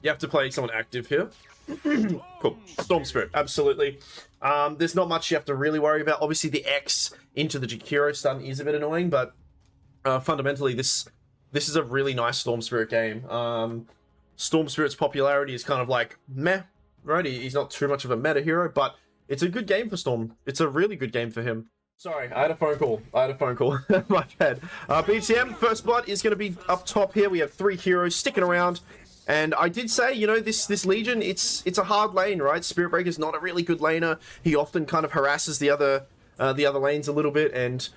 You have to play someone active here. Cool. Storm Spirit, absolutely. There's not much you have to really worry about. Obviously, the X into the Jakiro stun is a bit annoying, but fundamentally, this is a really nice Storm Spirit game. Storm Spirit's popularity is kind of like meh, right? He's not too much of a meta hero, but it's a good game for Storm. It's a really good game for him. Sorry, I had a phone call. My bad. BTM, First Blood is going to be up top here. We have 3 heroes sticking around. And I did say, you know, this Legion, it's a hard lane, right? Spirit Breaker's not a really good laner. He often kind of harasses the other lanes a little bit, and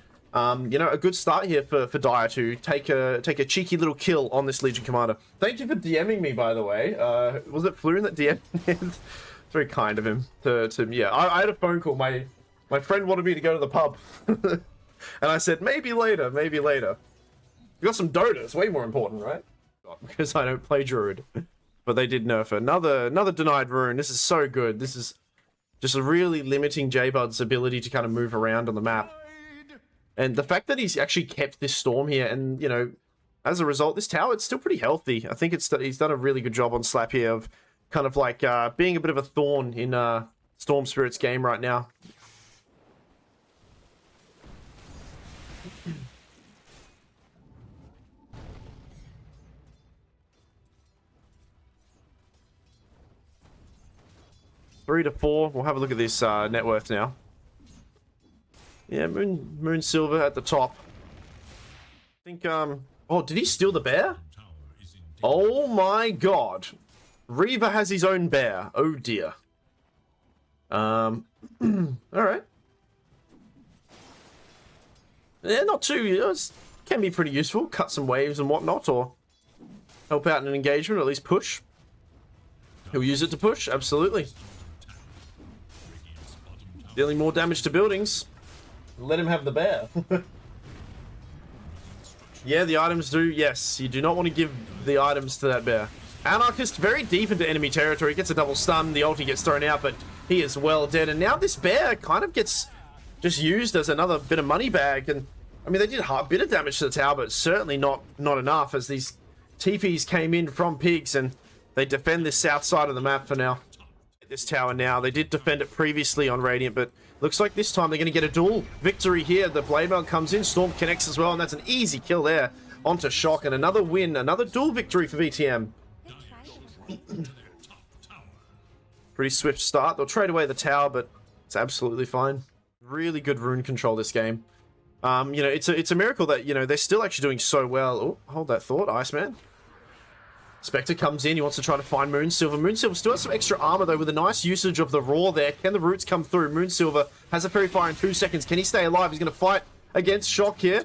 you know, a good start here for Dire to take a cheeky little kill on this Legion commander. Thank you for DMing me, by the way. Was it Flurin that DM'd me? Very kind of him to yeah. I had a phone call. My friend wanted me to go to the pub, and I said maybe later. You got some Dota. It's way more important, right? Because I don't play Druid, but they did nerf another denied rune. This is so good. This is just really limiting J-Bud's ability to kind of move around on the map, and the fact that he's actually kept this storm here, and you know, as a result, this tower, it's still pretty healthy. I think he's done a really good job on Slap here of kind of like being a bit of a thorn in Storm Spirit's game right now. $3 to $4. We'll have a look at this net worth now. Yeah, Moon Silver at the top. I think, oh, did he steal the bear? Oh my god. Reaver has his own bear. Oh dear. Alright. Yeah, not too, you know, can be pretty useful. Cut some waves and whatnot, or help out in an engagement, or at least push. He'll use it to push, absolutely. Dealing more damage to buildings. Let him have the bear. Yeah, the items do. Yes, you do not want to give the items to that bear. Anarchist very deep into enemy territory. Gets a double stun. The ulti gets thrown out, but he is well dead. And now this bear kind of gets just used as another bit of money bag. And I mean, they did a bit of damage to the tower, but certainly not enough, as these TPs came in from pigs, and they defend this south side of the map for now. This tower now. They did defend it previously on Radiant, but looks like this time they're going to get a duel victory here. The Blade Mail comes in, Storm connects as well, and that's an easy kill there onto Shock, and another win, another duel victory for VTM. Pretty swift start. They'll trade away the tower, but it's absolutely fine. Really good rune control this game. You know, it's a miracle that, you know, they're still actually doing so well. Oh, hold that thought, Iceman. Spectre comes in, he wants to try to find Moonsilver. Moonsilver still has some extra armor though, with a nice usage of the Roar there. Can the roots come through? Moonsilver has a Fairy Fire in 2 seconds. Can he stay alive? He's going to fight against Shock here.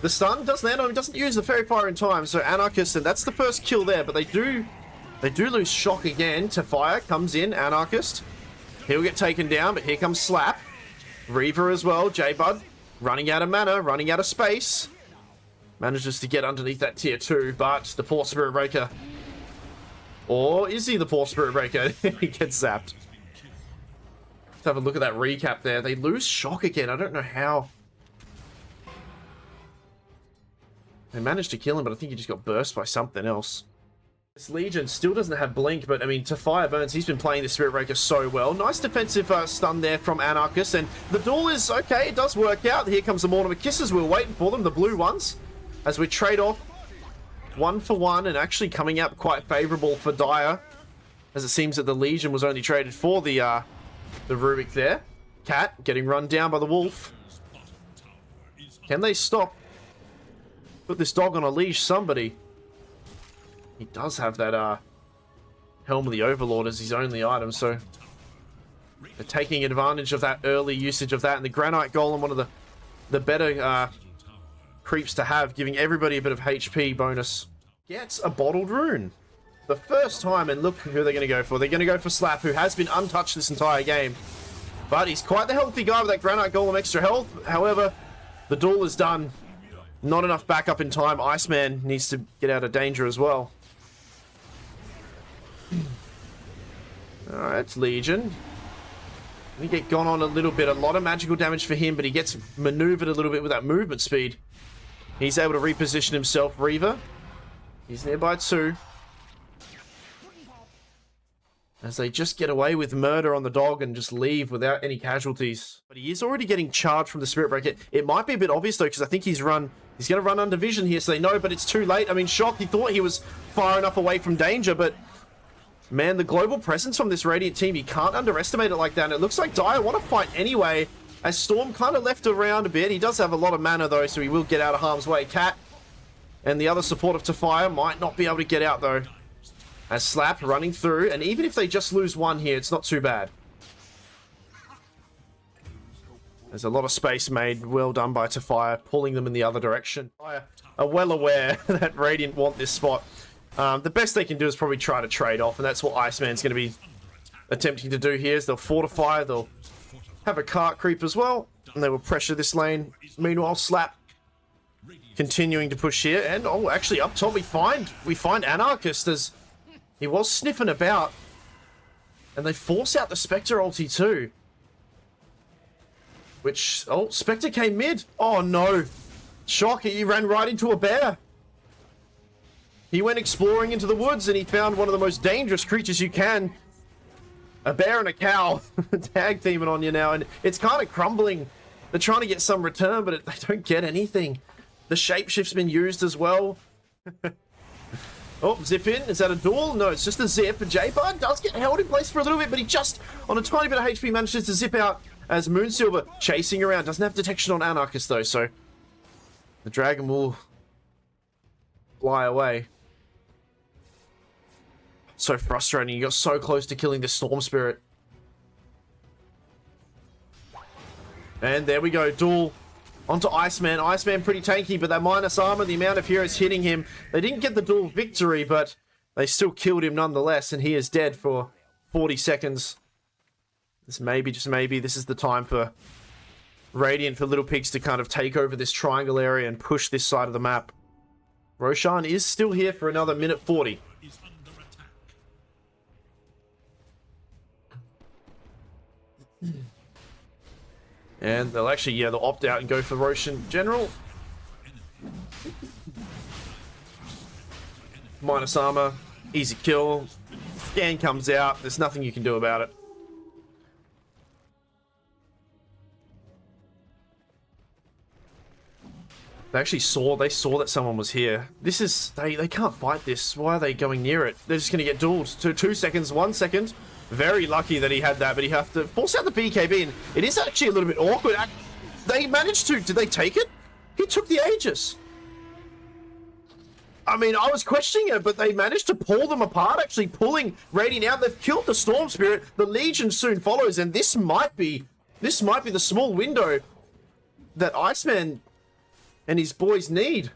The stun does land on him, doesn't use the Fairy Fire in time, so Anarchist, and that's the first kill there, but they do lose Shock again. To fire comes in, Anarchist. He'll get taken down, but here comes Slap. Reaver as well, J-Bud. Running out of mana, running out of space. Manages to get underneath that tier 2, but the poor Spirit Breaker. Or is he the poor Spirit Breaker? He gets zapped. Let's have a look at that recap there. They lose Shock again. I don't know how. They managed to kill him, but I think he just got burst by something else. This Legion still doesn't have Blink, but I mean, to Fire Burns, he's been playing the Spirit Breaker so well. Nice defensive stun there from Anarchist, and the duel is okay. It does work out. Here comes the Mortimer Kisses. We were waiting for them, the blue ones, as we trade off 1 for 1, and actually coming out quite favorable for Dire, as it seems that the Legion was only traded for the Rubik there. Cat getting run down by the Wolf. Can they stop? Put this dog on a leash, somebody. He does have that Helm of the Overlord as his only item, so they're taking advantage of that early usage of that. And the Granite Golem, one of the better creeps to have, giving everybody a bit of HP bonus. Gets a bottled rune. The first time, and look who they're going to go for. They're going to go for Slap, who has been untouched this entire game. But he's quite the healthy guy with that Granite Golem extra health. However, the duel is done. Not enough backup in time. Iceman needs to get out of danger as well. Alright, Legion. We get gone on a little bit. A lot of magical damage for him, but he gets maneuvered a little bit with that movement speed. He's able to reposition himself. Reaver. He's nearby too. as they just get away with murder on the dog and just leave without any casualties. But he is already getting charged from the Spirit Breaker. It might be a bit obvious though, because I think he's going to run under vision here, so they know, but it's too late. I mean, Shock, he thought he was far enough away from danger, but man, the global presence from this Radiant team, you can't underestimate it like that. And it looks like Dire want to fight anyway, as Storm kind of left around a bit. He does have a lot of mana though, so he will get out of harm's way. Cat and the other support of Tafire might not be able to get out though. As Slap running through, and even if they just lose one here, it's not too bad. There's a lot of space made. Well done by Tafire, pulling them in the other direction. Are well aware that Radiant want this spot. The best they can do is probably try to trade off, and that's what Iceman's going to be attempting to do here. Is they'll fortify, they'll have a cart creep as well, and they will pressure this lane. Meanwhile, Slap continuing to push here, and oh, actually up top we find Anarchist as he was sniffing about, and they force out the Spectre ulti too. Which, oh, Spectre came mid. Oh no, Shock, he ran right into a bear. He went exploring into the woods and he found one of the most dangerous creatures you can. A bear and a cow tag teaming on you now, and it's kind of crumbling. They're trying to get some return, but they don't get anything. The shapeshift's been used as well. Oh, zip in. Is that a duel? No, it's just a zip. J-Bud does get held in place for a little bit, but he just, on a tiny bit of HP, manages to zip out as Moonsilver chasing around. Doesn't have detection on Anarchist, though, so the dragon will fly away. So frustrating. You got so close to killing the Storm Spirit. And there we go. Duel onto Iceman. Iceman pretty tanky, but that minus armor, the amount of heroes hitting him, they didn't get the duel victory, but they still killed him nonetheless, and he is dead for 40 seconds. This maybe, just maybe, this is the time for Radiant, for Little Pigs to kind of take over this triangle area and push this side of the map. Roshan is still here for another minute 40. And they'll actually, yeah, they'll opt out and go for Roshan General. Minus armor, easy kill. Scan comes out, there's nothing you can do about it. They actually saw that someone was here. This is, they can't fight this. Why are they going near it? They're just going to get dueled. 2 seconds, 1 second. Very lucky that he had that, but he have to force out the BKB, and it is actually a little bit awkward. They managed to, did they take it? He took the Aegis. I mean, I was questioning it, but they managed to pull them apart, actually pulling Radiant out. They've killed the Storm Spirit. The Legion soon follows, and this might be the small window that Iceman and his boys need.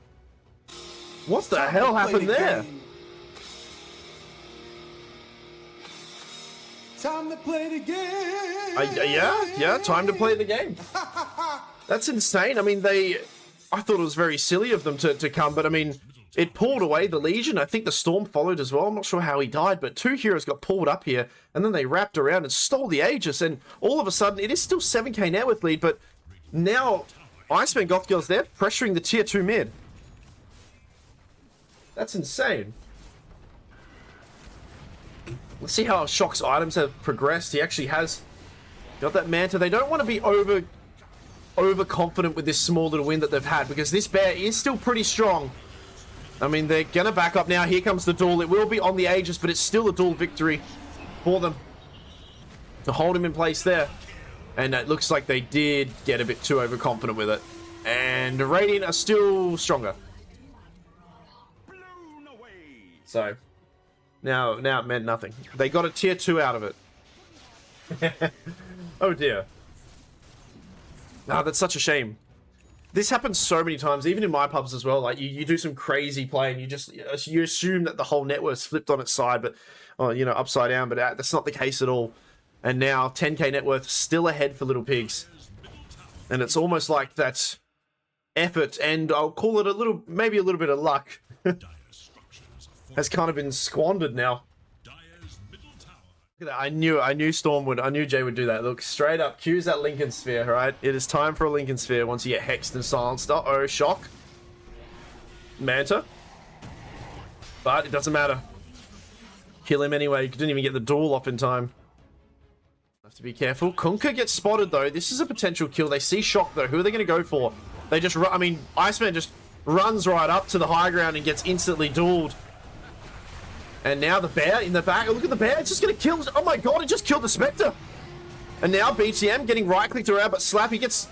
What the hell happened there? Time to play the game. Yeah, time to play the game. That's insane. I mean, I thought it was very silly of them to come, but I mean, it pulled away the Legion. I think the Storm followed as well. I'm not sure how he died, but 2 heroes got pulled up here, and then they wrapped around and stole the Aegis, and all of a sudden, it is still 7k net worth lead, but now Iceman Goth Girls there, pressuring the tier 2 mid. That's insane. Let's see how Shock's items have progressed. He actually has got that Manta. They don't want to be overconfident with this small little win that they've had, because this bear is still pretty strong. I mean, they're going to back up now. Here comes the duel. It will be on the Aegis, but it's still a duel victory for them to hold him in place there. And it looks like they did get a bit too overconfident with it. And Radiant are still stronger. So now it meant nothing. They got a tier 2 out of it. Oh dear. No, that's such a shame. This happens so many times, even in my pubs as well. Like you do some crazy play and you assume that the whole network's flipped on its side, but upside down. But that's not the case at all. And now 10k net worth still ahead for Little Pigs, and it's almost like that effort, and I'll call it maybe a little bit of luck, has kind of been squandered now. Look at that. I knew Storm would, I knew Jay would do that. Look, straight up, cues that Lincoln Sphere, right? It is time for a Lincoln Sphere once you get hexed and silenced. Uh-oh, Shock. Manta. But it doesn't matter. kill him anyway. He didn't even get the duel off in time. Have to be careful. Kunkka gets spotted though. This is a potential kill. They see Shock though. Who are they going to go for? They just run. I mean, Iceman just runs right up to the high ground and gets instantly dueled. And now the bear in the back. Look at the bear. It's just going to kill. Oh my god, it just killed the Spectre. And now BTM getting right clicked around, but Slappy gets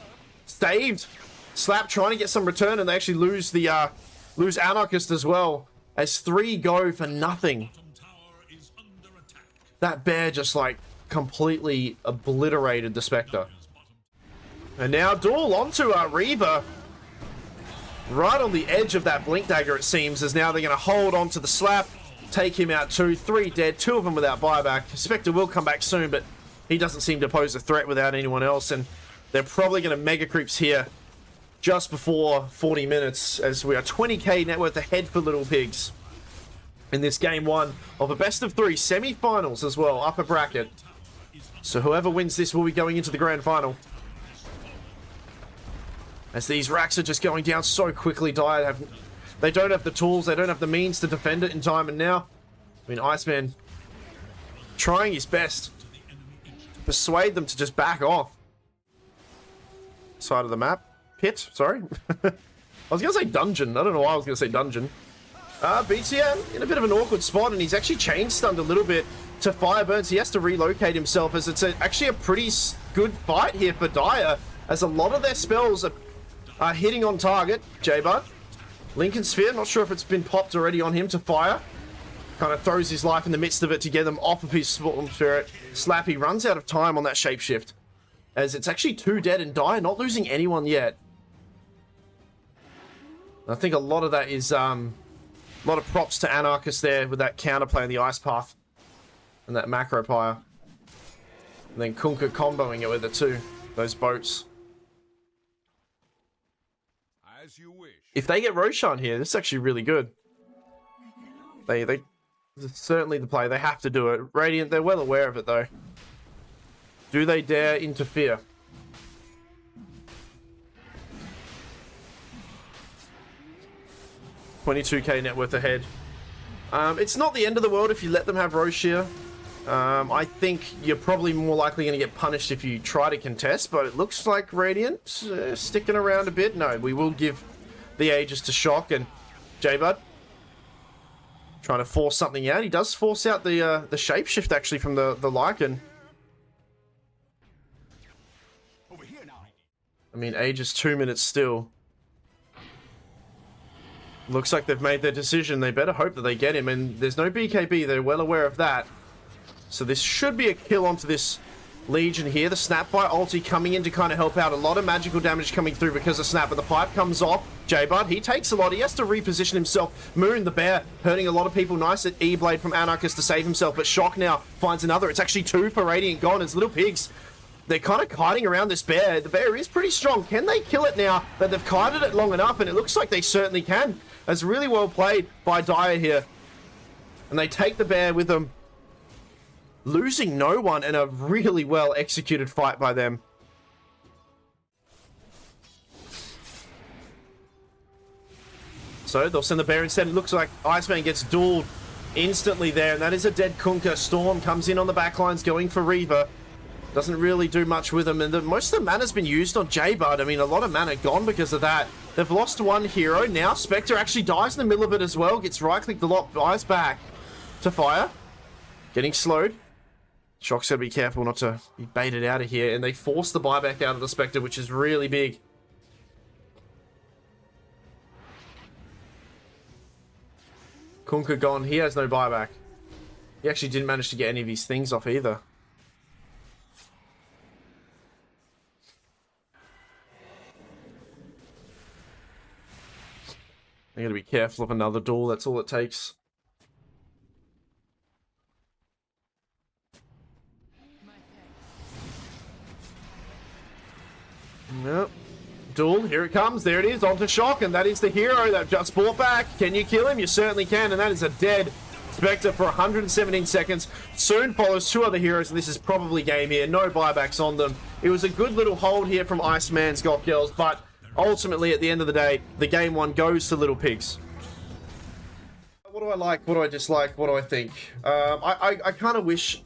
saved. Slap trying to get some return, and they actually lose the lose Anarchist as well. As 3 go for nothing. That bear just like completely obliterated the Spectre. And now duel onto Reaver. Right on the edge of that Blink Dagger, it seems, as now they're going to hold on to the Slap. Take him out 2, 3 dead, 2 of them without buyback. Spectre will come back soon, but he doesn't seem to pose a threat without anyone else. And they're probably going to Mega Creeps here just before 40 minutes, as we are 20k net worth ahead for Little Pigs in this game 1 of a best of 3 semi-finals as well, upper bracket. So whoever wins this will be going into the grand final. As these racks are just going down so quickly. They don't have the tools, they don't have the means to defend it in time, and now, I mean, Iceman trying his best to persuade them to just back off. Side of the map. Pit, sorry. I was going to say dungeon. I don't know why I was going to say dungeon. BTM in a bit of an awkward spot, and he's actually chain stunned a little bit to Fireburns. He has to relocate himself, as it's actually a pretty good fight here for Dire, as a lot of their spells are hitting on target. J-Bud. Lincoln Sphere, not sure if it's been popped already on him to fire. Kind of throws his life in the midst of it to get them off of his Storm Spirit. Slappy runs out of time on that shapeshift, as it's actually 2 dead, and Dire not losing anyone yet. I think a lot of that is a lot of props to Anarchist there with that counterplay in the Ice Path and that Macro Pyre. And then Kunkka comboing it with it too, those boats. As you wish. If they get Roshan here, this is actually really good. They certainly the play. They have to do it. Radiant, they're well aware of it though. Do they dare interfere? $22k net worth ahead. It's not the end of the world if you let them have Roshir. I think you're probably more likely going to get punished if you try to contest, but it looks like Radiant sticking around a bit. No, we will give the Aegis to Shock, and J-Bud trying to force something out. He does force out the shapeshift actually from the Lycan. I mean, Aegis 2 minutes still. Looks like they've made their decision. They better hope that they get him, and there's no BKB. They're well aware of that. So this should be a kill onto this Legion here. The Snapfire ulti coming in to kind of help out. A lot of magical damage coming through because of Snap, but the pipe comes off. J-Bud, he takes a lot. He has to reposition himself. Moon, the bear, hurting a lot of people. Nice at E-Blade from Anarchist to save himself, but Shock now finds another. It's actually 2 for Radiant gone as Little Pigs. They're kind of kiting around this bear. The bear is pretty strong. Can they kill it now that they've kited it long enough? And it looks like they certainly can. That's really well played by Dire here. And they take the bear with them, losing no one, and a really well executed fight by them. So they'll send the bear instead. It looks like Iceman gets dueled instantly there, and that is a dead Kunkka. Storm comes in on the backlines going for Reaver. Doesn't really do much with them, and most of the mana's been used on J-Bud. I mean, a lot of mana gone because of that. They've lost one hero. Now Spectre actually dies in the middle of it as well. Gets right-clicked a lot, dies back to fire. Getting slowed. Shock's gotta be careful not to be baited out of here, and they force the buyback out of the Spectre, which is really big. Kunkka gone. He has no buyback. He actually didn't manage to get any of his things off either. They gotta be careful of another duel. That's all it takes. Yep. Duel, here it comes. There it is, onto Shock, and that is the hero that just brought back. Can you kill him? You certainly can, and that is a dead Spectre for 117 seconds. Soon follows 2 other heroes, and this is probably game here. No buybacks on them. It was a good little hold here from Iceman's Golf Girls, but ultimately, at the end of the day, the game 1 goes to Little Pigs. What do I like? What do I dislike? What do I think? I kind of wish.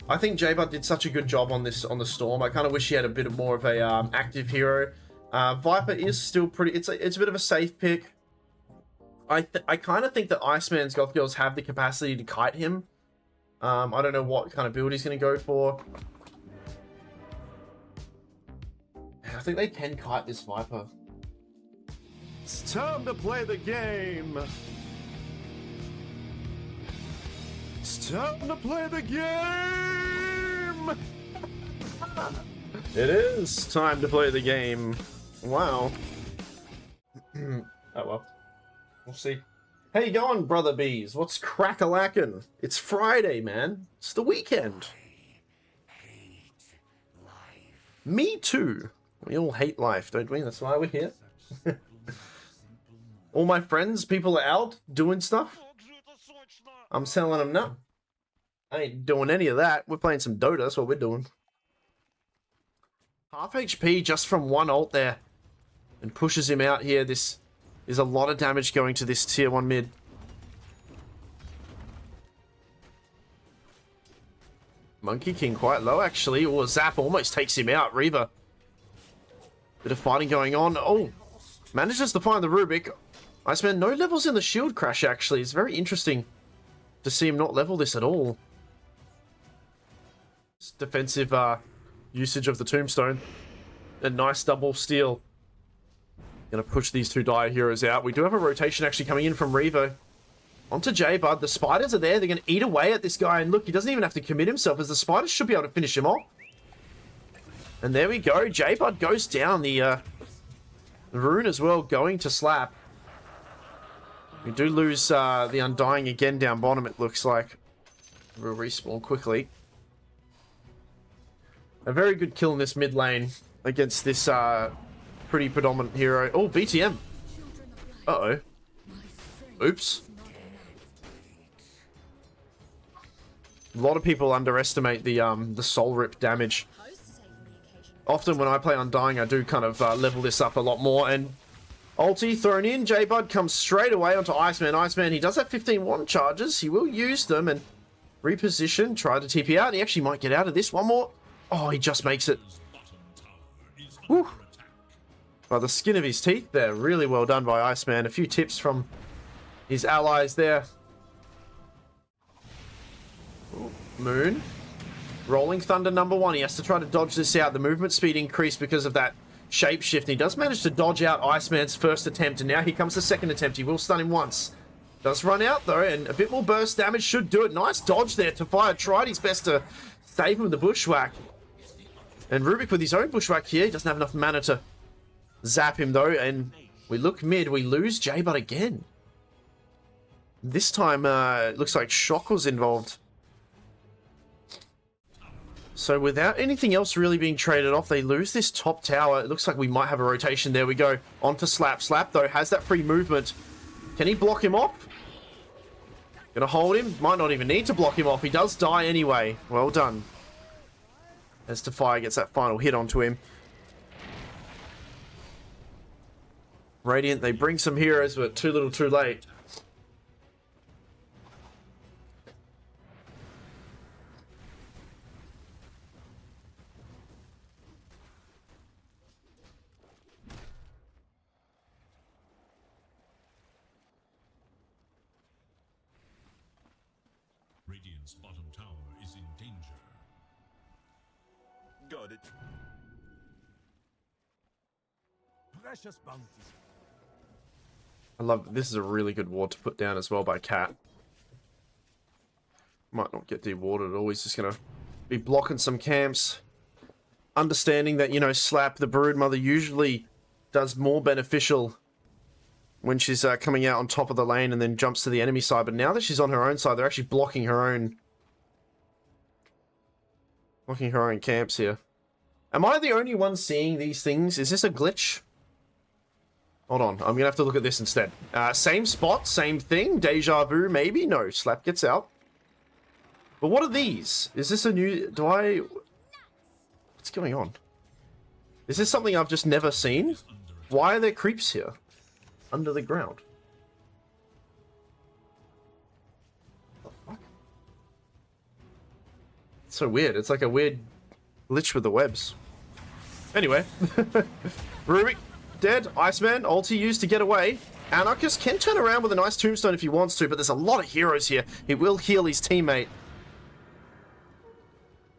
I think J-Bud did such a good job on this on the Storm. I kind of wish he had a bit more of a active hero. Viper is still pretty. It's a bit of a safe pick. I kind of think that Iceman's Goth Girls have the capacity to kite him. I don't know what kind of build he's going to go for. I think they can kite this Viper. It's time to play the game. It's time to play the game. It is time to play the game. Wow. Oh well. We'll see. How you going, brother bees? What's crack-a-lackin'? It's Friday, man. It's the weekend. Me too. We all hate life, don't we? That's why we're here. All my friends, people are out doing stuff. I'm telling them no. I ain't doing any of that. We're playing some Dota. That's what we're doing. Half HP just from one ult there. And pushes him out here. This is a lot of damage going to this tier 1 mid. Monkey King quite low, actually. Or Zap almost takes him out. Reaver. Bit of fighting going on. Oh, manages to find the Rubik. Iceman, no levels in the shield crash, actually. It's very interesting to see him not level this at all. It's defensive usage of the Tombstone. A nice double steal. Gonna push these two Dire heroes out. We do have a rotation actually coming in from Revo. Onto J-Bud. The spiders are there. They're gonna eat away at this guy. And look, he doesn't even have to commit himself, as the spiders should be able to finish him off. And there we go. J-Bud goes down. The rune as well going to Slap. We do lose the Undying again down bottom, it looks like. We'll respawn quickly. A very good kill in this mid lane against this pretty predominant hero. Oh, BTM. Uh-oh. Oops. A lot of people underestimate the soul rip damage. Often when I play Undying, I do kind of level this up a lot more. And ulti thrown in. J-Bud comes straight away onto Iceman. Iceman, he does have 15 wand charges. He will use them and reposition. Try to TP out. He actually might get out of this. One more. Oh, he just makes it. Whew. By the skin of his teeth there. Really well done by Iceman. A few tips from his allies there. Ooh, Moon. Rolling Thunder #1. He has to try to dodge this out. The movement speed increased because of that shapeshift. He does manage to dodge out Iceman's first attempt, and now here comes the second attempt. He will stun him once. Does run out though, and a bit more burst damage should do it. Nice dodge there. Tafire tried his best to save him with the bushwhack. And Rubik with his own bushwhack here. He doesn't have enough mana to zap him though, and we look mid. We lose J-Bud again. This time, it looks like Shock was involved. So without anything else really being traded off, they lose this top tower. It looks like we might have a rotation. There we go. On to Slap. Slap, though, has that free movement. Can he block him off? Gonna hold him. Might not even need to block him off. He does die anyway. Well done. As Tafire gets that final hit onto him. Radiant, they bring some heroes, but too little too late. Radiant's bottom tower is in danger. Got it. Precious bounty. I love this. Is a really good ward to put down as well by Cat. Might not get dewarded at all. He's just going to be blocking some camps. Understanding that, you know, Slap, the Broodmother, usually does more beneficial when she's coming out on top of the lane and then jumps to the enemy side. But now that she's on her own side, they're actually blocking her own camps here. Am I the only one seeing these things? Is this a glitch? Hold on, I'm gonna have to look at this instead. Same spot, same thing. Deja vu, maybe? No, Slap gets out. But what are these? Is this a new... What's going on? Is this something I've just never seen? Why are there creeps here? Under the ground. So weird. It's like a weird glitch with the webs. Anyway. Rubik dead. Iceman, ulti used to get away. Anarchist can turn around with a nice tombstone if he wants to, but there's a lot of heroes here. He will heal his teammate.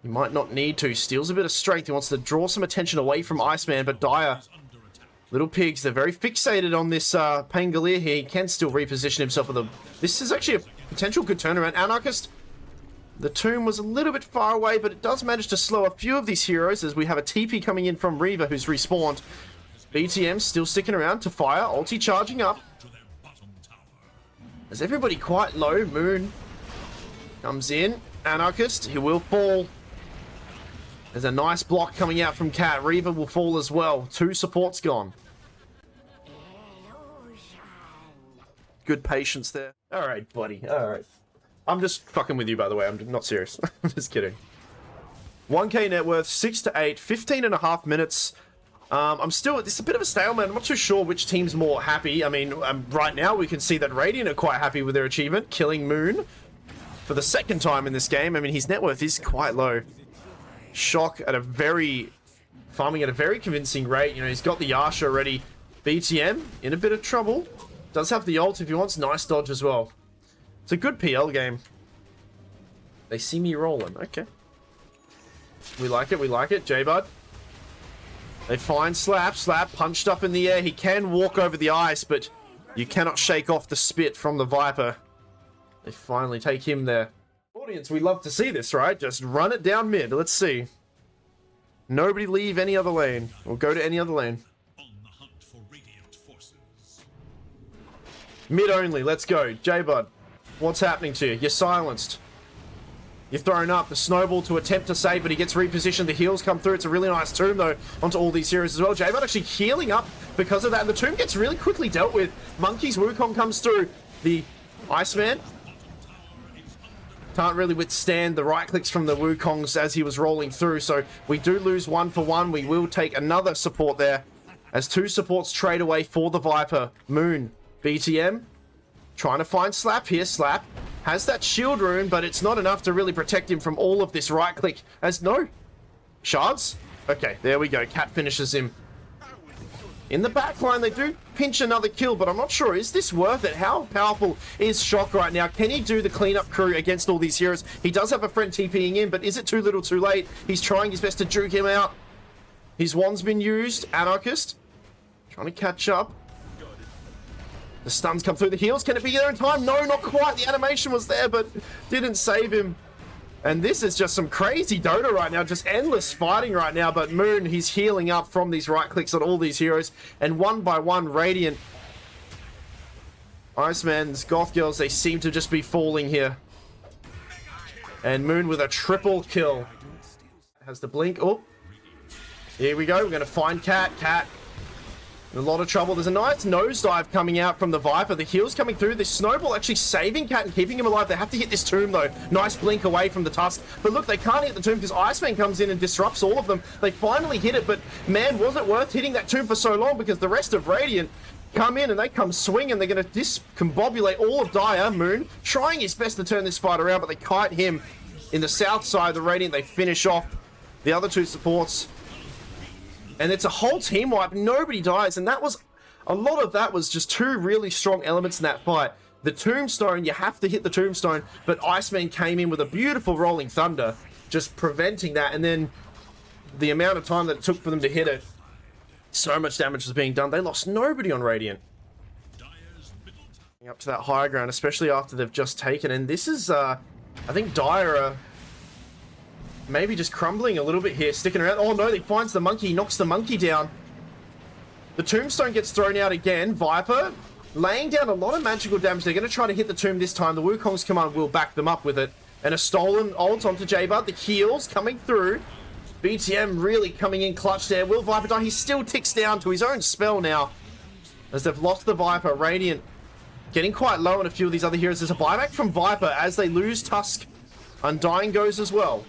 He might not need to. Steals a bit of strength. He wants to draw some attention away from Iceman, but Dire, Little Pigs, they're very fixated on this Pangolier here. He can still reposition himself with a... This is actually a potential good turnaround. Anarchist, the tomb was a little bit far away, but it does manage to slow a few of these heroes as we have a TP coming in from Reaver who's respawned. BTM still sticking around to fire. Ulti charging up. Is everybody quite low? Moon comes in. Anarchist, he will fall. There's a nice block coming out from Cat. Reaver will fall as well. 2 supports gone. Good patience there. Alright, buddy. Alright. I'm just fucking with you, by the way. I'm not serious. I'm just kidding. 1k net worth, 6 to 8, 15.5 minutes. I'm still... It's a bit of a stalemate. I'm not too sure which team's more happy. I mean, right now we can see that Radiant are quite happy with their achievement. Killing Moon for the 2nd time in this game. I mean, his net worth is quite low. Shock at a very... Farming at a very convincing rate. You know, he's got the Yasha already. BTM in a bit of trouble. Does have the ult if he wants. Nice dodge as well. It's a good PL game. They see me rolling. Okay. We like it. We like it. J-Bud. They find Slap. Slap punched up in the air. He can walk over the ice, but you cannot shake off the spit from the Viper. They finally take him there. Audience, we love to see this, right? Just run it down mid. Let's see. Nobody leave any other lane. Or go to any other lane. On the hunt for Radiant forces. Mid only. Let's go. J-Bud, what's happening to you? You're silenced. You're thrown up. The snowball to attempt to save, but he gets repositioned. The heals come through. It's a really nice tomb, though, onto all these heroes as well. J-Bud actually healing up because of that. And the tomb gets really quickly dealt with. Monkey's Wukong comes through. The Iceman can't really withstand the right clicks from the Wukongs as he was rolling through. So we do lose 1 for 1. We will take another support there as 2 supports trade away for the Viper. Moon, BTM, trying to find Slap here. Slap has that shield rune, but it's not enough to really protect him from all of this right click. As no shards. Okay, there we go. Cat finishes him. In the back line, they do pinch another kill, but I'm not sure. Is this worth it? How powerful is Shock right now? Can he do the cleanup crew against all these heroes? He does have a friend TPing in, but is it too little too late? He's trying his best to juke him out. His wand's been used. Anarchist trying to catch up. The stuns come through the heals. Can it be there in time? No, not quite. The animation was there, but didn't save him. And this is just some crazy Dota right now. Just endless fighting right now. But Moon, he's healing up from these right clicks on all these heroes. And one by one, Radiant, Iceman's, Goth Girls, they seem to just be falling here. And Moon with a triple kill. Has the blink. Oh, here we go. We're going to find Cat. Cat in a lot of trouble. There's a nice nosedive coming out from the Viper. The heals coming through. This snowball actually saving Cat and keeping him alive. They have to hit this tomb, though. Nice blink away from the Tusk. But look, they can't hit the tomb because Iceman comes in and disrupts all of them. They finally hit it, but man, was it worth hitting that tomb for so long? Because the rest of Radiant come in and they come swinging. They're going to discombobulate all of Dire. Moon trying his best to turn this fight around, but they kite him in the south side of the Radiant. They finish off the other 2 supports. And it's a whole team wipe. Nobody dies. And that was... A lot of that was just 2 really strong elements in that fight. The tombstone, you have to hit the tombstone. But Iceman came in with a beautiful rolling thunder, just preventing that. And then the amount of time that it took for them to hit it. So much damage was being done. They lost nobody on Radiant. Up to that higher ground, especially after they've just taken. And this is... I think Dire... maybe just crumbling a little bit here, sticking around. Oh no, he finds the monkey, knocks the monkey down. The tombstone gets thrown out again. Viper laying down a lot of magical damage. They're going to try to hit the tomb this time. The Wukong's command will back them up with it. And a stolen ult onto J-Bud. The heals coming through. BTM really coming in clutch there. Will Viper die? He still ticks down to his own spell now. As they've lost the Viper. Radiant getting quite low on a few of these other heroes. There's a buyback from Viper as they lose Tusk. Undying goes as well.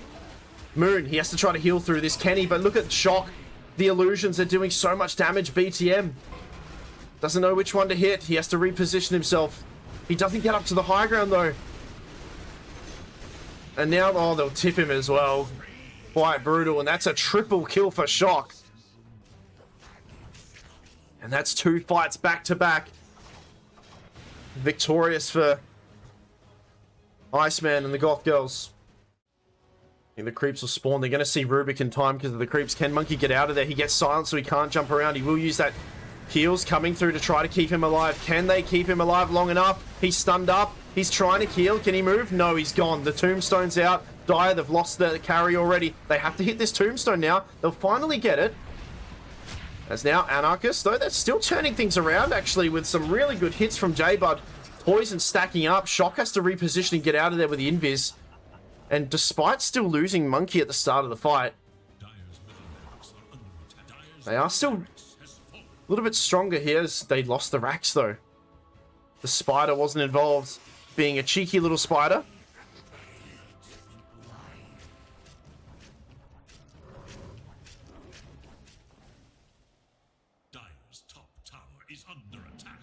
Moon, he has to try to heal through this, can he? But look at Shock. The illusions are doing so much damage. BTM doesn't know which one to hit. He has to reposition himself. He doesn't get up to the high ground, though. And now, oh, they'll tip him as well. Quite brutal. And that's a triple kill for Shock. And that's 2 fights back to back. Victorious for Iceman and the Goth Girls. I think the creeps will spawn. They're going to see Rubik in time because of the creeps. Can Monkey get out of there? He gets silenced so he can't jump around. He will use that heals coming through to try to keep him alive. Can they keep him alive long enough? He's stunned up. He's trying to heal. Can he move? No, he's gone. The tombstone's out. Dire, they've lost the carry already. They have to hit this tombstone now. They'll finally get it. As now Anarchist, though, that's still turning things around, actually, with some really good hits from J-Bud. Poison stacking up. Shock has to reposition and get out of there with the invis. And despite still losing Monkey at the start of the fight, they are still a little bit stronger here as they lost the racks, though. The spider wasn't involved, being a cheeky little spider. Dire's top tower is under attack.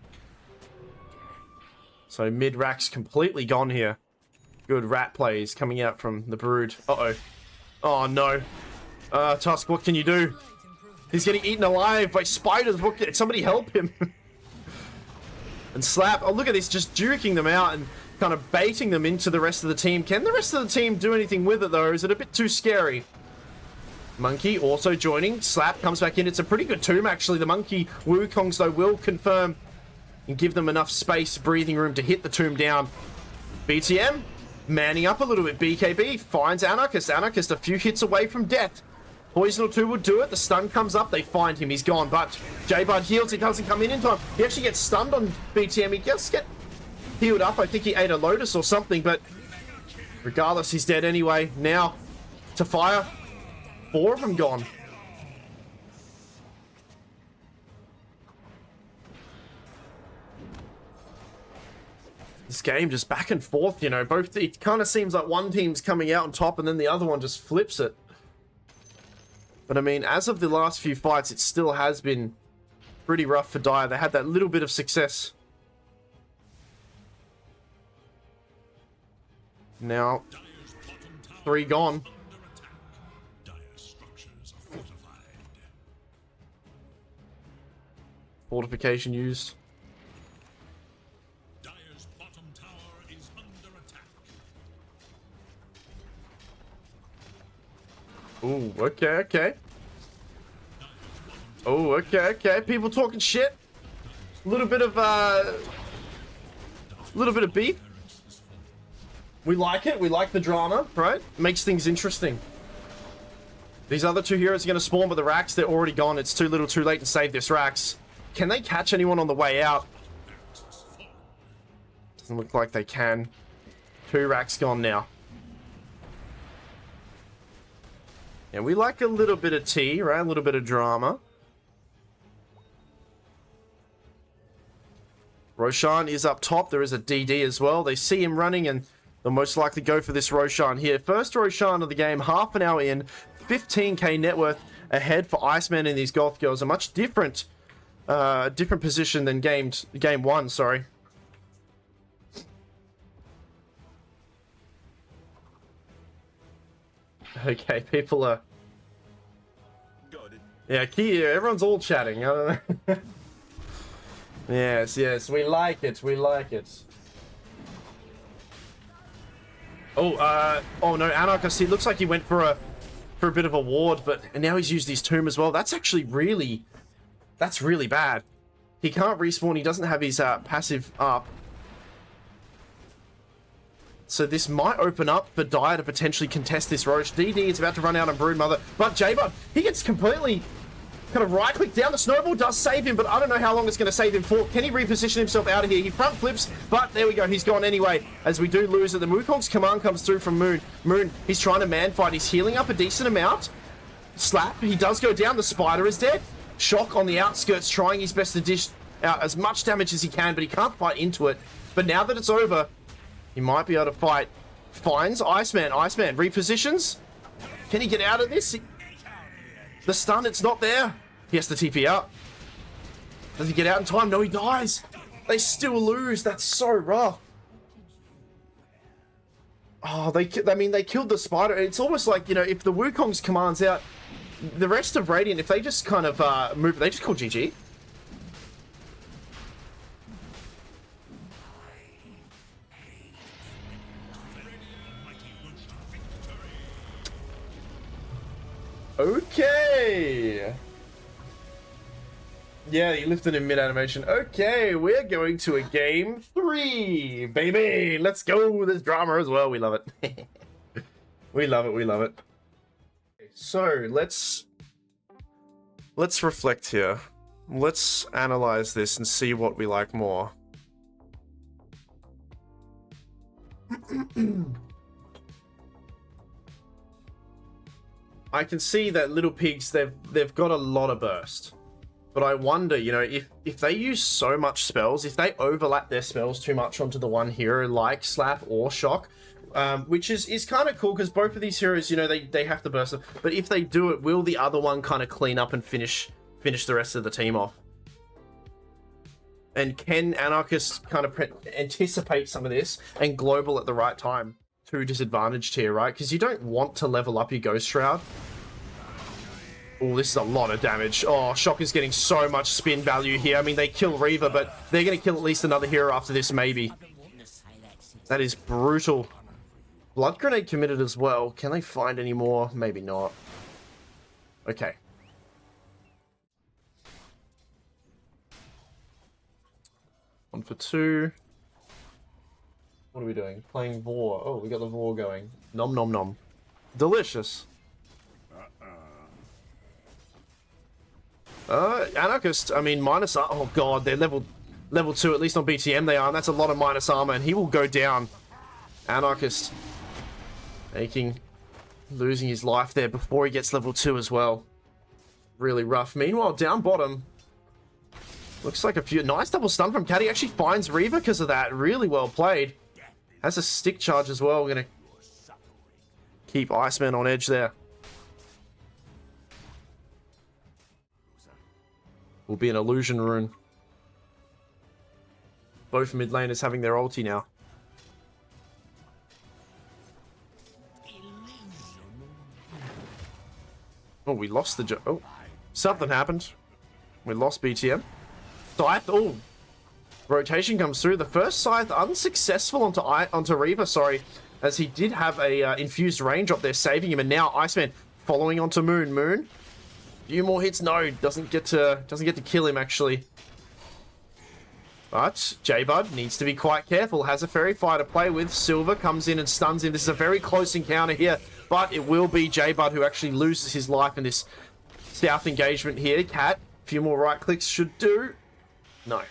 So mid racks completely gone here. Good rat plays coming out from the Brood. Uh-oh. Oh, no. Tusk, what can you do? He's getting eaten alive by spiders. What can somebody help him? And Slap. Oh, look at this. Just duking them out and kind of baiting them into the rest of the team. Can the rest of the team do anything with it, though? Is it a bit too scary? Monkey also joining. Slap comes back in. It's a pretty good tomb, actually. The Monkey Wukongs, though, will confirm and give them enough space, breathing room to hit the tomb down. BTM manning up a little bit. BKB finds Anarchist. Anarchist a few hits away from death. Poison or two would do it. The stun comes up. They find him. He's gone. But J-Bud heals. He doesn't come in time. He actually gets stunned on BTM. He just get healed up. I think he ate a Lotus or something. But regardless, he's dead anyway. Now to fire. 4 of them gone. This game just back and forth, you know. Both, it kind of seems like one team's coming out on top and then the other one just flips it. But I mean, as of the last few fights, it still has been pretty rough for Dire. They had that little bit of success. Now, 3 gone. Fortification used. Dire's bottom tower is under attack. Ooh, okay, okay. Oh, okay, okay. People talking shit. A little bit of beef. We like it. We like the drama, right? Makes things interesting. These other 2 heroes are going to spawn, but the racks, they're already gone. It's too little too late to save this racks. Can they catch anyone on the way out? Doesn't look like they can. 2 racks gone now. And we like a little bit of tea, right? A little bit of drama. Roshan is up top. There is a DD as well. They see him running and they'll most likely go for this Roshan here. First Roshan of the game, half an hour in. 15k net worth ahead for Iceman and these Goth Girls. A much different position than game 1, sorry. Okay, people are... Yeah, everyone's all chatting. I don't know. Yes, yes, we like it, we like it. Oh, oh no, Anarchist, it looks like he went for a bit of a ward, but and now he's used his tomb as well. That's actually really... That's really bad. He can't respawn. He doesn't have his passive up. So this might open up for Dire to potentially contest this Roche. DD is about to run out on Broodmother. But J-Bud, he gets completely kind of right-click down. The snowball does save him, but I don't know how long it's going to save him for. Can he reposition himself out of here? He front flips, but there we go. He's gone anyway, as we do lose it. The Wukong's command comes through from Moon. Moon, he's trying to man fight. He's healing up a decent amount. Slap, he does go down. The spider is dead. Shock on the outskirts, trying his best to dish out as much damage as he can, but he can't fight into it. But now that it's over, he might be able to fight. Finds Iceman. Iceman repositions. Can he get out of this? The stun, it's not there. He has to TP out. Does he get out in time? No, he dies. They still lose. That's so rough. Oh, I mean, they killed the spider. It's almost like, you know, if the Wukong's commands out, the rest of Radiant, if they just kind of move, they just call GG. Okay. Yeah, you lifted in mid-animation. Okay, we're going to a game 3, baby. Let's go. There's drama as well. We love it. We love it. We love it. So let's reflect here. Let's analyze this and see what we like more. I can see that Little Pigs, they've got a lot of burst. But I wonder, you know, if they use so much spells, if they overlap their spells too much onto the one hero like Slap or Shock, which is kind of cool because both of these heroes, you know, they have to burst them. But if they do it, will the other one kind of clean up and finish the rest of the team off? And can Anarchist kind of anticipate some of this and global at the right time? Too disadvantaged here, right? Because you don't want to level up your Ghost Shroud. Oh, this is a lot of damage. Oh, Shock is getting so much spin value here. I mean, they kill Reaver, but they're going to kill at least another hero after this, maybe. That is brutal. Blood Grenade committed as well. Can they find any more? Maybe not. Okay. One for 2. What are we doing? Playing Vor. Oh, we got the Vor going. Nom nom nom. Delicious. Anarchist, I mean, minus... Oh, God, they're level 2, at least on BTM they are, and that's a lot of minus armor, and he will go down. Anarchist losing his life there before he gets level 2 as well. Really rough. Meanwhile, down bottom, looks like a few... Nice double stun from Caddy. Actually finds Reaver because of that. Really well played. Has a stick charge as well. We're going to keep Iceman on edge there. Will be an illusion rune. Both mid laners having their ulti now. Oh, we lost the... Oh, something happened. We lost BTM. Scythe. Oh, rotation comes through. The first Scythe unsuccessful onto Reaver, sorry, as he did have a infused range up there saving him, and now Iceman following onto Moon. Moon. Few more hits, no, doesn't get to kill him actually. But J-Bud needs to be quite careful. Has a Fairy Fire to play with. Silver comes in and stuns him. This is a very close encounter here, but it will be J-Bud who actually loses his life in this south engagement here. Cat, a few more right clicks should do. No.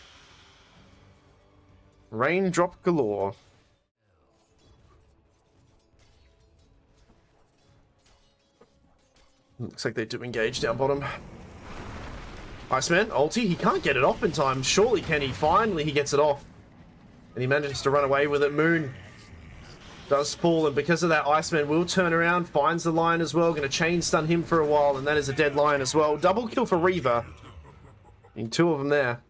Raindrop galore. Looks like they do engage down bottom. Iceman, ulti, he can't get it off in time. Surely can he? Finally, he gets it off. And he manages to run away with it. Moon does fall, and because of that, Iceman will turn around, finds the Lion as well. Going to chain stun him for a while, and that is a dead Lion as well. Double kill for Reaver. And 2 of them there.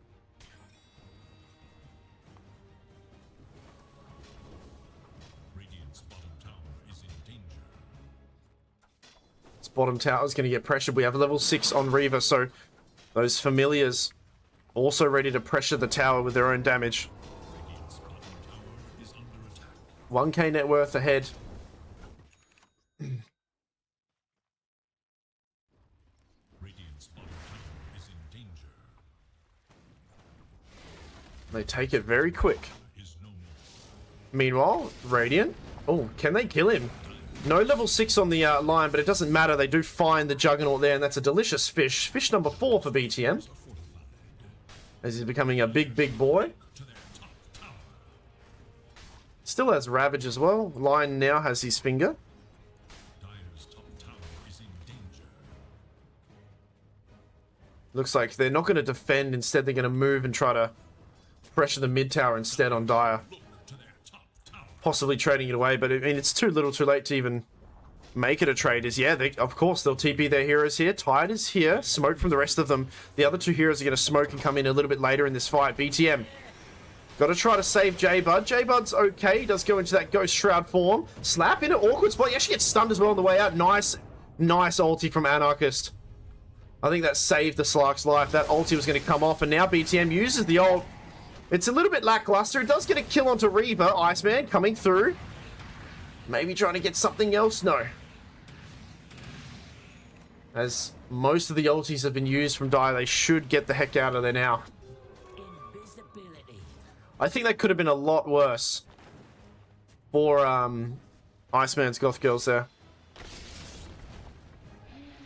Bottom tower is going to get pressured. We have level 6 on Reaver, so those familiars also ready to pressure the tower with their own damage. 1k net worth ahead. They take it very quick. Meanwhile, Radiant. Oh, can they kill him? No level 6 on the line, but it doesn't matter. They do find the Juggernaut there, and that's a delicious fish. Fish number 4 for BTM. As he's becoming a big, big boy. Still has Ravage as well. Lion now has his finger. Looks like they're not going to defend. Instead, they're going to move and try to pressure the mid tower instead on Dire. Possibly trading it away, but I mean, it's too little too late to even make it a trade. Of course, they'll TP their heroes here. Tide is here. Smoke from the rest of them. The other 2 heroes are going to smoke and come in a little bit later in this fight. BTM Got to try to save J-Bud. J-Bud's okay. He does go into that Ghost Shroud form. Slap in an awkward spot. He actually gets stunned as well on the way out. Nice ulti from Anarchist. I think that saved the Slark's life. That ulti was going to come off, and now BTM uses the ult. It's a little bit lackluster. It does get a kill onto Reaver. Iceman coming through. Maybe trying to get something else. No. As most of the ultis have been used from Dire, they should get the heck out of there now. I think that could have been a lot worse for Iceman's Goth Girls there.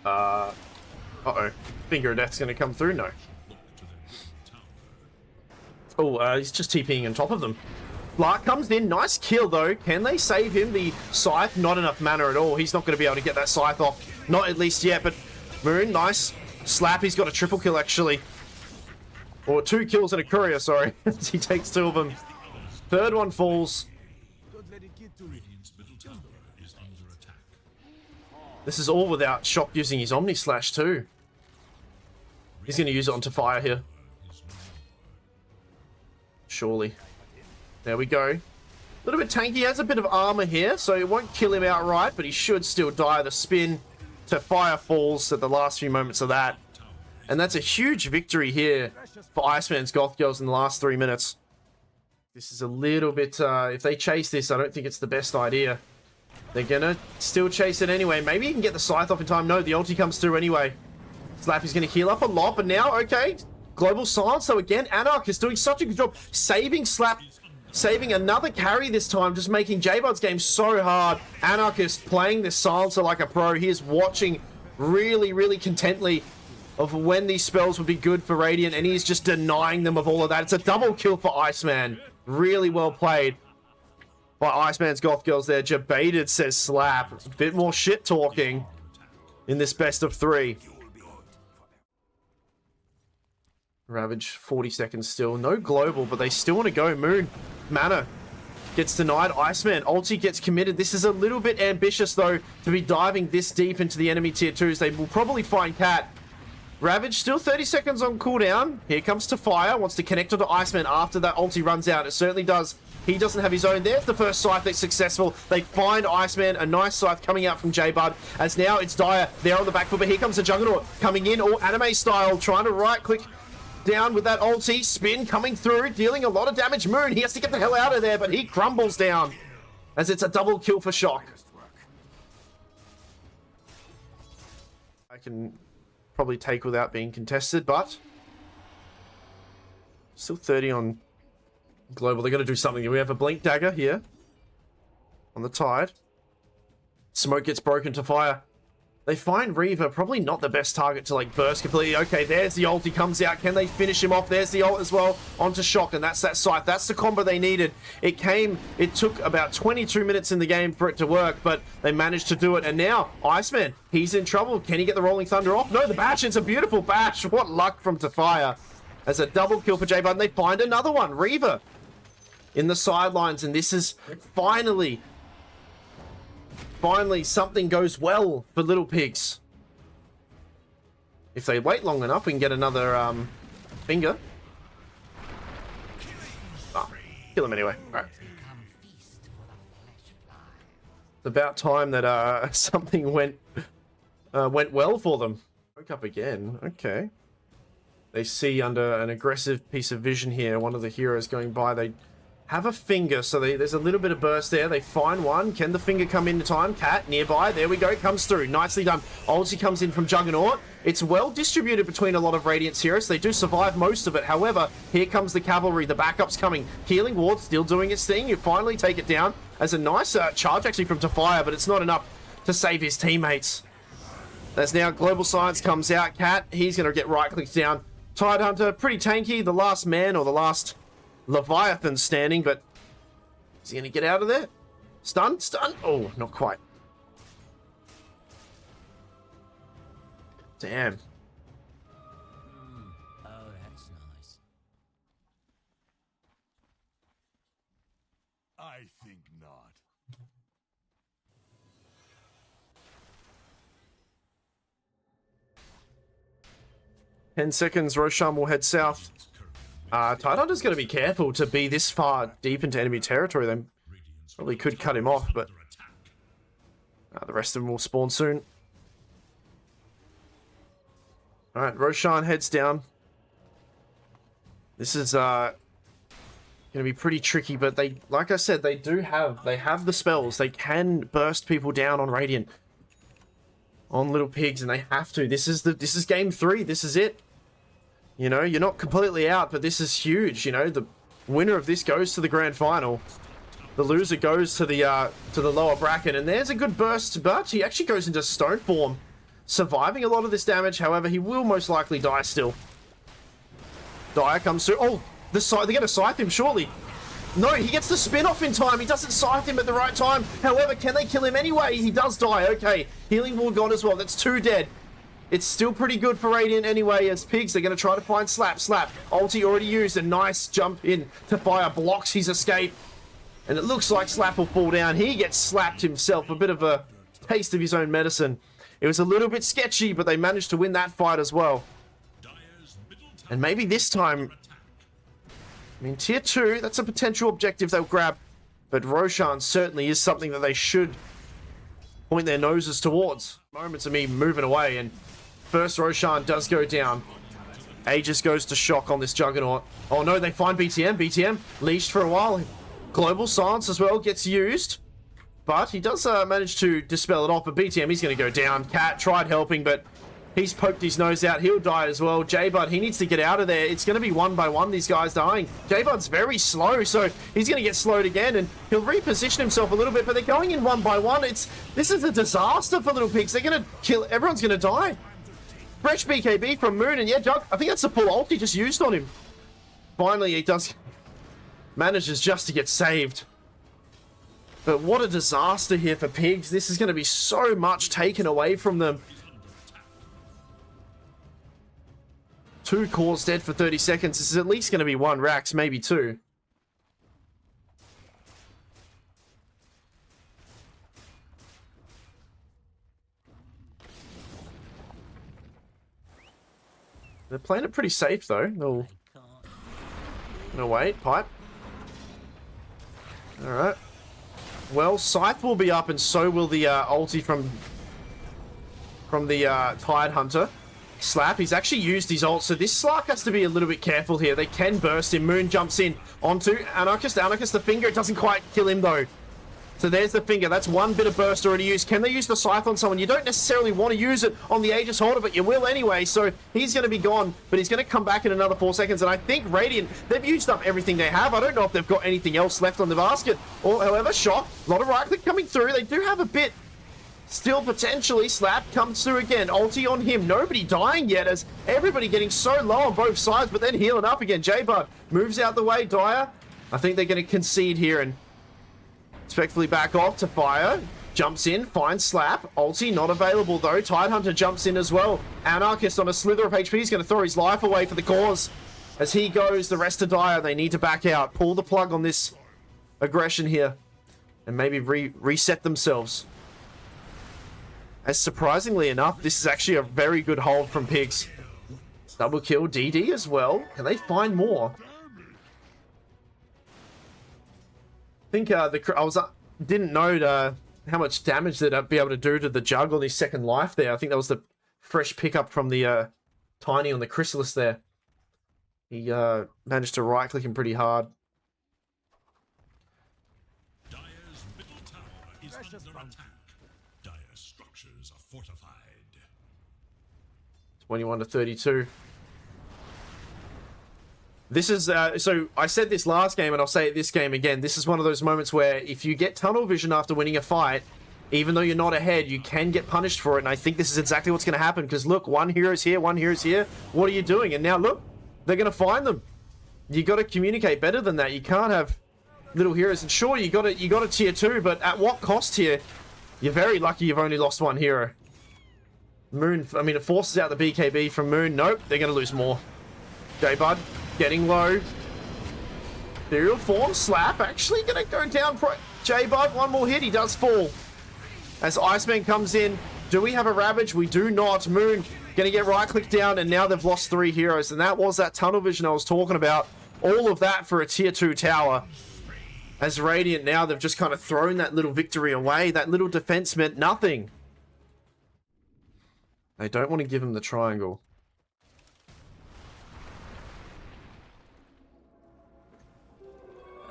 Uh-oh. Finger of Death's going to come through? No. Oh, he's just TPing on top of them. Lark comes in. Nice kill, though. Can they save him? The Scythe, not enough mana at all. He's not going to be able to get that Scythe off. Not at least yet, but Moon, nice. Slap, he's got a triple kill, actually. Or 2 kills and a courier, sorry. He takes 2 of them. Third one falls. This is all without Shock using his Omni Slash, too. He's going to use it onto fire here. Surely. There we go. A little bit tanky. He has a bit of armor here, so it won't kill him outright, but he should still die. The spin to fire falls at the last few moments of that. And that's a huge victory here for Iceman's Goth Girls in the last 3 minutes. This is a little bit... if they chase this, I don't think it's the best idea. They're going to still chase it anyway. Maybe you can get the Scythe off in time. No, the ulti comes through anyway. Slappy's going to heal up a lot, but now, okay. Global Silence, so again, Anarch is doing such a good job saving Slap, saving another carry this time, just making J-Bud's game so hard. Anarchist playing this Silencer like a pro. He is watching really, really contently of when these spells would be good for Radiant, and he's just denying them of all of that. It's a double kill for Iceman. Really well played by Iceman's Goth Girls there. Jebaited, says Slap. A bit more shit talking in this best of 3. Ravage, 40 seconds still. No global, but they still want to go. Moon, mana gets denied. Iceman, ulti gets committed. This is a little bit ambitious, though, to be diving this deep into the enemy tier 2s. They will probably find Cat. Ravage, still 30 seconds on cooldown. Here comes to fire. Wants to connect onto Iceman after that ulti runs out. It certainly does. He doesn't have his own. There's the first Scythe that's successful. They find Iceman. A nice Scythe coming out from J-Bud. As now it's Dire. They're on the back foot, but here comes the Juggernaut coming in, all anime style, trying to right-click down with that ulti. Spin coming through, dealing a lot of damage. Moon, he has to get the hell out of there, but he crumbles down as it's a double kill for Shock. I can probably take without being contested, but still 30 on global. They're going to do something. We have a blink dagger here on the Tide. Smoke gets broken to fire. They find Reaver, probably not the best target to like burst completely. Okay, there's the ult. He comes out. Can they finish him off? There's the ult as well onto Shock, and that's that Scythe. That's the combo they needed. It took about 22 minutes in the game for it to work, but they managed to do it. And now Iceman, he's in trouble. Can he get the Rolling Thunder off? No, the bash. It's a beautiful bash. What luck from Tafire. As a double kill for J-Bud, and they find another one. Reaver in the sidelines, and this is finally something goes well for Little Pigs. If they wait long enough, we can get another finger. Oh, kill him anyway. All right. It's about time that something went well for them. Woke up again. Okay. They see under an aggressive piece of vision here, one of the heroes going by. They have a finger, so there's a little bit of burst there. They find one. Can the finger come into time? Cat nearby. There we go. Comes through. Nicely done. Ulti comes in from Juggernaut. It's well distributed between a lot of Radiant's heroes. They do survive most of it. However, here comes the cavalry. The backup's coming. Healing Ward still doing its thing. You finally take it down as a nice charge actually from Tafire, but it's not enough to save his teammates. As now Global Science comes out. Cat, he's going to get right-clicked down. Tide Hunter, pretty tanky. The last man or the last Leviathan standing, but is he going to get out of there? Stun? Stun? Oh, not quite. Damn. Oh, that's nice. I think not. Ten seconds, Roshan will head south. Tidehunter's going to be careful to be this far deep into enemy territory. They probably could cut him off, but the rest of them will spawn soon. Alright, Roshan heads down. This is going to be pretty tricky, but they, like I said, they have the spells. They can burst people down on Radiant, on Little Pigs, and they have to. This is game 3. This is it. You know, you're not completely out, but this is huge. You know, the winner of this goes to the grand final. The loser goes to the lower bracket, and there's a good burst, but he actually goes into stone form, surviving a lot of this damage. However, he will most likely die still. Dire comes through. Oh, they're going to scythe him shortly. No, he gets the spin off in time. He doesn't scythe him at the right time. However, can they kill him anyway? He does die. Okay, healing ball gone as well. That's 2 dead. It's still pretty good for Radiant anyway, as Pigs, they're going to try to find Slap. Slap, ulti already used. A nice jump in to fire, blocks his escape. And it looks like Slap will fall down. He gets slapped himself. A bit of a taste of his own medicine. It was a little bit sketchy, but they managed to win that fight as well. And maybe this time, I mean, tier 2, that's a potential objective they'll grab. But Roshan certainly is something that they should point their noses towards. Moments of me moving away, and first Roshan does go down. Aegis goes to shock on this Juggernaut. Oh no, they find BTM. BTM leashed for a while. Global Silence as well gets used. But he does manage to dispel it off. But BTM, he's going to go down. Cat tried helping, but he's poked his nose out. He'll die as well. J-Bud, he needs to get out of there. It's going to be 1 by 1, these guys dying. J-Bud's very slow, so he's going to get slowed again, and he'll reposition himself a little bit, but they're going in 1 by 1. This is a disaster for Little Pigs. They're going to kill. Everyone's going to die. Fresh BKB from Moon, and yeah, Jug, I think that's the full ult he just used on him. Finally, he does manages just to get saved. But what a disaster here for Pigs. This is going to be so much taken away from them. 2 cores dead for 30 seconds. This is at least going to be 1 Rax, maybe 2. They're playing it pretty safe though. No, wait, pipe. Alright. Well, Scythe will be up, and so will the ulti from the Tidehunter. Slap, he's actually used his ult, so this Slark has to be a little bit careful here. They can burst him. Moon jumps in onto Anarchist. Anarchist, the finger, it doesn't quite kill him though. So there's the finger. That's 1 bit of burst already used. Can they use the Scythe on someone? You don't necessarily want to use it on the Aegis holder, but you will anyway. So he's going to be gone, but he's going to come back in another 4 seconds. And I think Radiant, they've used up everything they have. I don't know if they've got anything else left on the basket. Or, however, Shock, a lot of right click coming through. They do have a bit still potentially. Slap comes through again. Ulti on him. Nobody dying yet, as everybody getting so low on both sides, but then healing up again. J-Bud moves out the way. Dire, I think they're going to concede here and respectfully back off to fire. Jumps in, finds Slap. Ulti not available though. Tidehunter jumps in as well. Anarchist on a slither of HP. He's going to throw his life away for the cause. As he goes, the rest of Dire, they need to back out. Pull the plug on this aggression here. And maybe reset themselves. As surprisingly enough, this is actually a very good hold from Pigs. Double kill, DD as well. Can they find more? I think didn't know how much damage that I'd be able to do to the Jug on his second life there. I think that was the fresh pickup from the Tiny on the Chrysalis there. He managed to right click him pretty hard. Dire's middle tower is under attack. Dire structures are fortified. 21 to 32. This is, so I said this last game and I'll say it this game again. This is one of those moments where if you get tunnel vision after winning a fight, even though you're not ahead, you can get punished for it. And I think this is exactly what's going to happen. Because look, 1 hero's here, 1 hero's here. What are you doing? And now look, they're going to find them. You got to communicate better than that. You can't have little heroes. And sure, you got a tier 2, but at what cost here? You're very lucky you've only lost 1 hero. Moon, I mean, it forces out the BKB from Moon. Nope, they're going to lose more. J-Bud getting low. Ethereal form, Slap actually going to go down. J-Bud, 1 more hit, he does fall. As Iceman comes in, do we have a Ravage? We do not. Moon going to get right click down, and now they've lost 3 heroes. And that was that tunnel vision I was talking about. All of that for a tier 2 tower. As Radiant now, they've just kind of thrown that little victory away. That little defense meant nothing. They don't want to give him the triangle.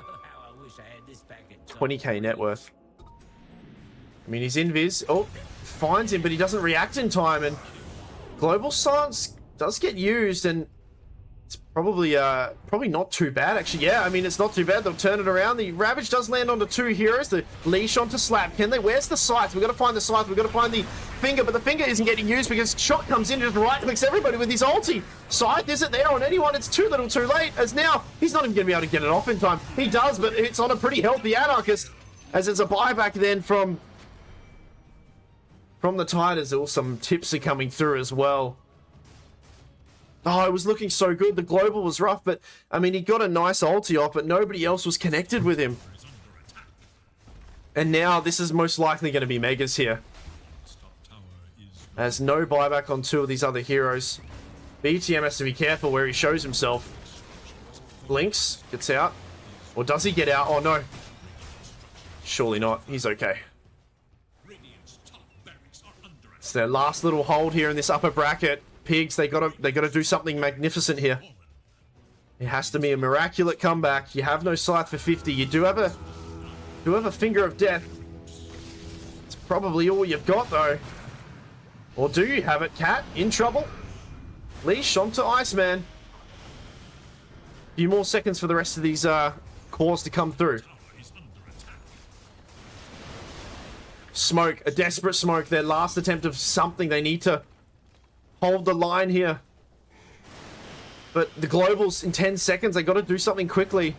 How I wish I had this back in 20k net worth. I mean, he's invis. Oh, finds him, but he doesn't react in time. And Global Silence does get used, and it's probably not too bad, actually. Yeah, I mean, it's not too bad. They'll turn it around. The Ravage does land onto 2 heroes. The leash onto Slap. Can they? Where's the Scythe? We've got to find the Scythe. We've got to find the Finger, but the Finger isn't getting used because Shot comes in and just right-clicks everybody with his ulti. Scythe isn't there on anyone. It's too little too late, as now he's not even going to be able to get it off in time. He does, but it's on a pretty healthy Anarchist, as it's a buyback then from the Tigers. Some tips are coming through as well. Oh, it was looking so good. The global was rough, but I mean, he got a nice ulti off, but nobody else was connected with him. And now this is most likely going to be Megas here, as no buyback on 2 of these other heroes. BTM has to be careful where he shows himself. Blinks, gets out. Or does he get out? Oh no. Surely not. He's okay. It's their last little hold here in this upper bracket. Pigs, they gotta do something magnificent here. It has to be a miraculous comeback. You have no Scythe for 50. You do have a Finger of Death. It's probably all you've got though. Or do you have it, Cat? In trouble? Leash onto Iceman. A few more seconds for the rest of these cores to come through. Smoke, a desperate smoke. Their last attempt of something. They need to hold the line here. But the globals in 10 seconds. They got to do something quickly.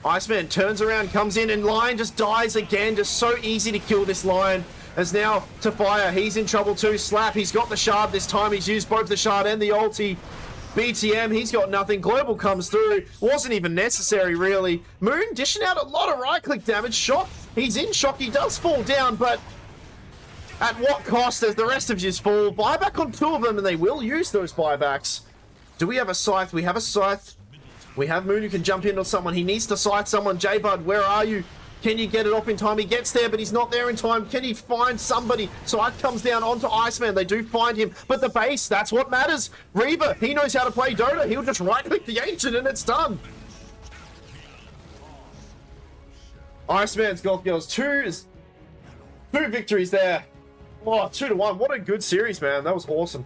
Iceman turns around, comes in, and Lion just dies again. Just so easy to kill this Lion. As now to Fire, he's in trouble too. Slap, he's got the shard this time. He's used both the shard and the ulti. BTM, he's got nothing. Global comes through. Wasn't even necessary, really. Moon dishing out a lot of right-click damage. Shock, he's in shock. He does fall down, but at what cost as the rest of yous fall? Buyback on 2 of them, and they will use those buybacks. Do we have a Scythe? We have a Scythe. We have Moon who can jump in on someone. He needs to Scythe someone. J-Bud, where are you? Can you get it off in time? He gets there, but he's not there in time. Can he find somebody? Scythe comes down onto Iceman. They do find him, but the base, that's what matters. Reaver, he knows how to play Dota. He'll just right-click the Ancient, and it's done. Iceman's Golf Girls 2 victories there. Oh, 2-1. What a good series, man. That was awesome.